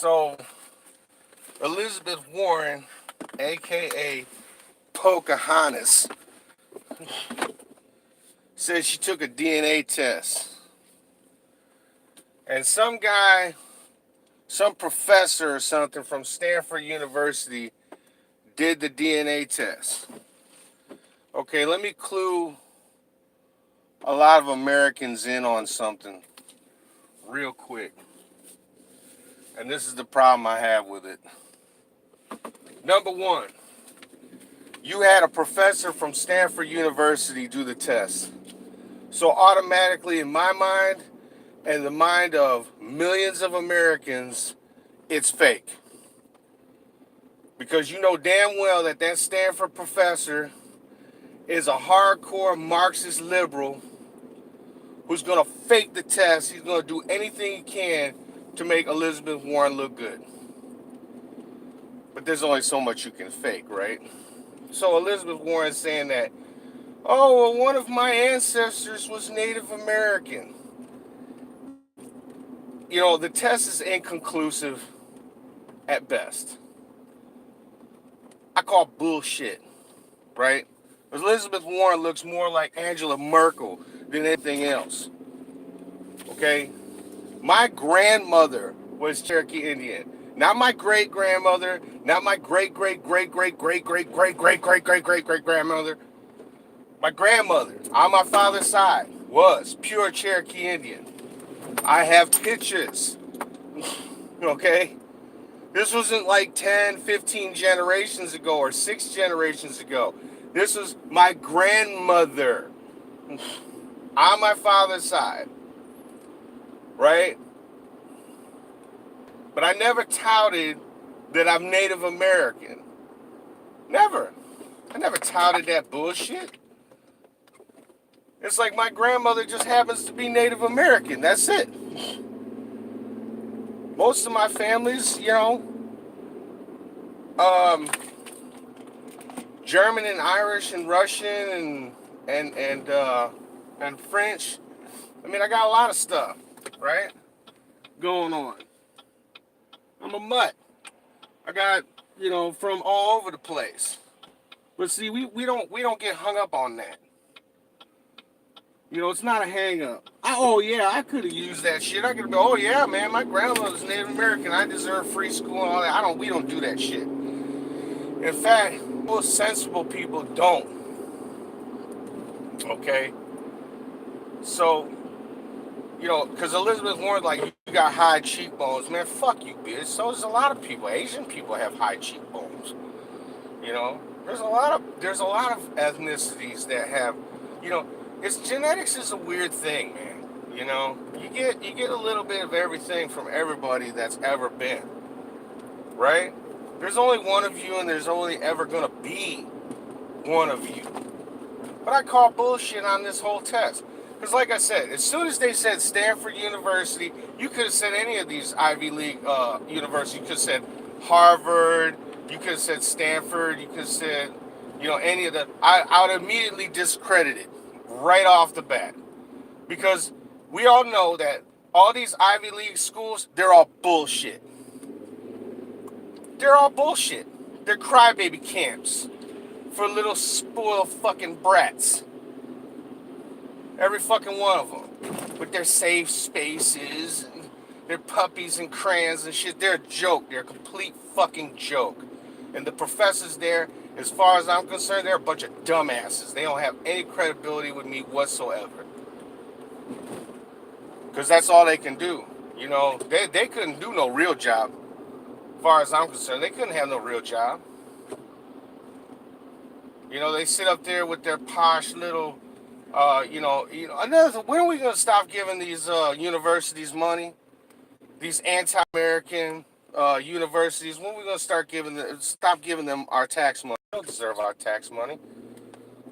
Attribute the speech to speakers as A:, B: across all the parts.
A: So, Elizabeth Warren, aka Pocahontas, said she took a DNA test. And some guy, some professor or something from Stanford University did the DNA test. Okay, let me clue a lot of Americans in on something real quick. And this is the problem I have with it. Number one, you had a professor from Stanford University do the test. So automatically, in my mind and the mind of millions of Americans, it's fake. Because you know damn well that that Stanford professor is a hardcore Marxist liberal who's going to fake the test. He's going to do anything he can to make Elizabeth Warren look good. But there's only so much you can fake, right? So Elizabeth Warren's saying that, oh, well, one of my ancestors was Native American. You know, the test is inconclusive at best. I call bullshit, right? Elizabeth Warren looks more like Angela Merkel than anything else. Okay? My grandmother was Cherokee Indian. Not my great grandmother, not my great great great great great great great great great great great great grandmother. My grandmother, on my father's side, was pure Cherokee Indian. I have pictures. Okay? This wasn't like 10, 15 generations ago or 6 generations ago. This was my grandmother on my father's side, right? But I never touted that I'm Native American. Never. I never touted that bullshit. It's like my grandmother just happens to be Native American. That's it. Most of my families, you know, German and Irish and Russian and French. I mean, I got a lot of stuff, right, going on. I'm a mutt. I got, you know, from all over the place. But see, we don't get hung up on that. You know, it's not a hang up. Oh yeah, I could have used that shit. I could have been, oh yeah, man, my grandmother's Native American. I deserve free school and all that. We don't do that shit. In fact, most sensible people don't. Okay? So, you know, because Elizabeth Warren, like, you got high cheekbones. Man, fuck you, bitch. So does a lot of people. Asian people have high cheekbones. You know? There's a lot of ethnicities that have, you know, genetics is a weird thing, man. You know? You get a little bit of everything from everybody that's ever been. Right? There's only one of you and there's only ever gonna be one of you. But I call bullshit on this whole test. Because like I said, as soon as they said Stanford University, you could have said any of these Ivy League universities. You could have said Harvard, you could have said Stanford, you could have said, you know, any of the... I would immediately discredit it right off the bat. Because we all know that all these Ivy League schools, they're all bullshit. They're all bullshit. They're crybaby camps for little spoiled fucking brats. Every fucking one of them. With their safe spaces, and their puppies and crayons and shit. They're a joke. They're a complete fucking joke. And the professors there, as far as I'm concerned, they're a bunch of dumbasses. They don't have any credibility with me whatsoever. Because that's all they can do. You know, they couldn't do no real job. As far as I'm concerned, they couldn't have no real job. You know, they sit up there with their posh little, when are we going to stop giving these universities money? These anti-American universities, when are we going to stop giving them our tax money? They don't deserve our tax money.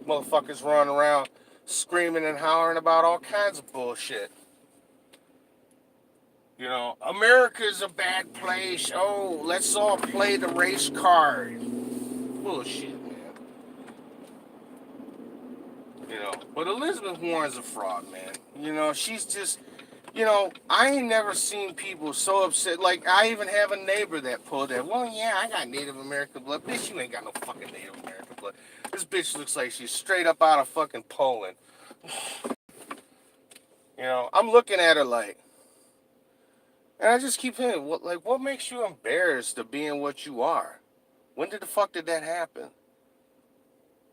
A: Motherfuckers running around screaming and hollering about all kinds of bullshit. You know, America's a bad place. Oh, let's all play the race card. Bullshit, man. You know, but Elizabeth Warren's a fraud, man. You know, she's just, I ain't never seen people so upset. Like, I even have a neighbor that pulled that. Well, yeah, I got Native American blood. Bitch, you ain't got no fucking Native American blood. This bitch looks like she's straight up out of fucking Poland. I'm looking at her like, and I just keep thinking, what makes you embarrassed of being what you are? When the fuck did that happen?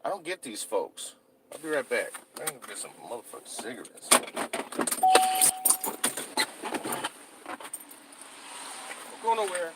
A: I don't get these folks. I'll be right back. I'm gonna get some motherfucking cigarettes. Don't go nowhere.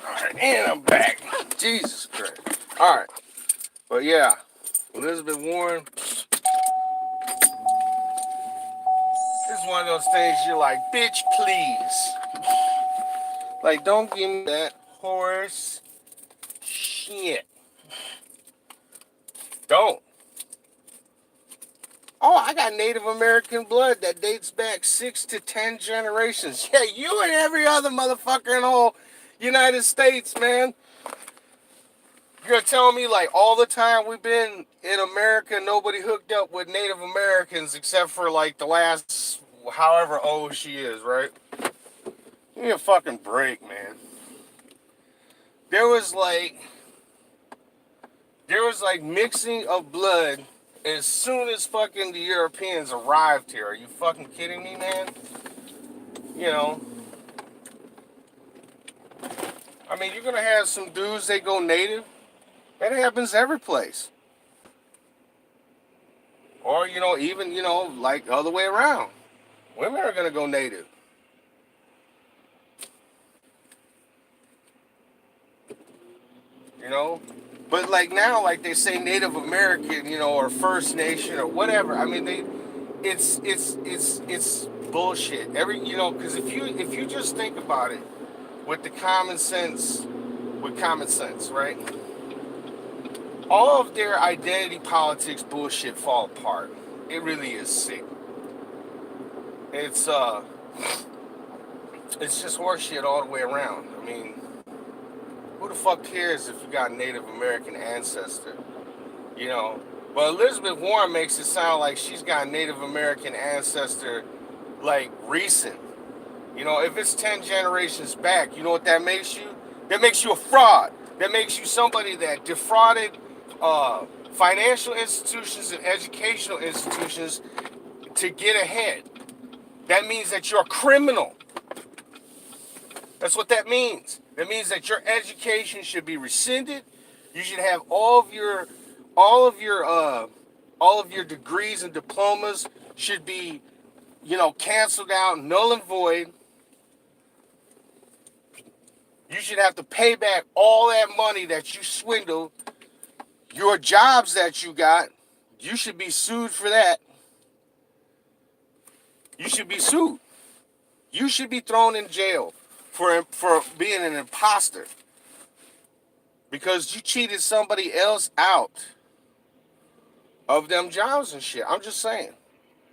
A: Alright, and I'm back. Jesus Christ. Alright. But yeah, Elizabeth Warren, this is one of those things you're like, bitch, please. Like, don't give me that horse shit. Don't. Oh, I got Native American blood that dates back 6 to 10 generations. Yeah, you and every other motherfucker in the whole United States, man. You're telling me, like, all the time we've been in America, nobody hooked up with Native Americans except for, like, the last however old she is, right? Give me a fucking break, man. There was like mixing of blood as soon as fucking the Europeans arrived here. Are you fucking kidding me, man? You know, I mean, you're gonna have some dudes that go native. That happens every place. Or, even, like the other way around. Women are gonna go native. You know? But like now, like they say Native American, or First Nation or whatever. I mean, it's bullshit. Because if you just think about it with common sense, right? All of their identity politics bullshit fall apart. It really is sick. It's it's just horseshit all the way around. I mean, who the fuck cares if you got a Native American ancestor? You know. But Elizabeth Warren makes it sound like she's got a Native American ancestor, like, recent. If it's 10 generations back, you know what that makes you? That makes you a fraud. That makes you somebody that defrauded financial institutions and educational institutions to get ahead. That means that you're a criminal. That's what that means. That means that your education should be rescinded. You should have all of your degrees and diplomas should be, canceled out, null and void. You should have to pay back all that money that you swindled. Your jobs that you got, you should be sued for that. You should be sued. You should be thrown in jail for being an imposter because you cheated somebody else out of them jobs and shit. I'm just saying.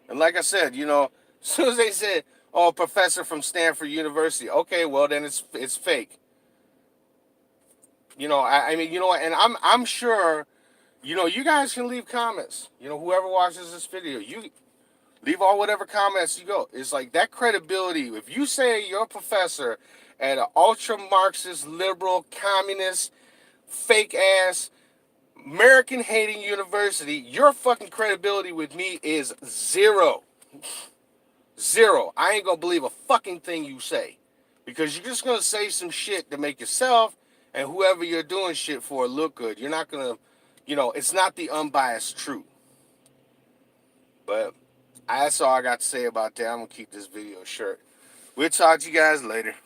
A: And like I said, as soon as they said, "Oh, professor from Stanford University," okay, well then it's fake. I mean, and I'm sure, you guys can leave comments. Whoever watches this video, you leave all whatever comments you go. It's like that credibility. If you say you're a professor at an ultra Marxist, liberal, communist, fake ass, American hating university, your fucking credibility with me is zero. Zero. I ain't gonna believe a fucking thing you say. Because you're just gonna say some shit to make yourself and whoever you're doing shit for look good. You're not gonna, it's not the unbiased truth. But that's all I got to say about that. I'm gonna keep this video short. We'll talk to you guys later.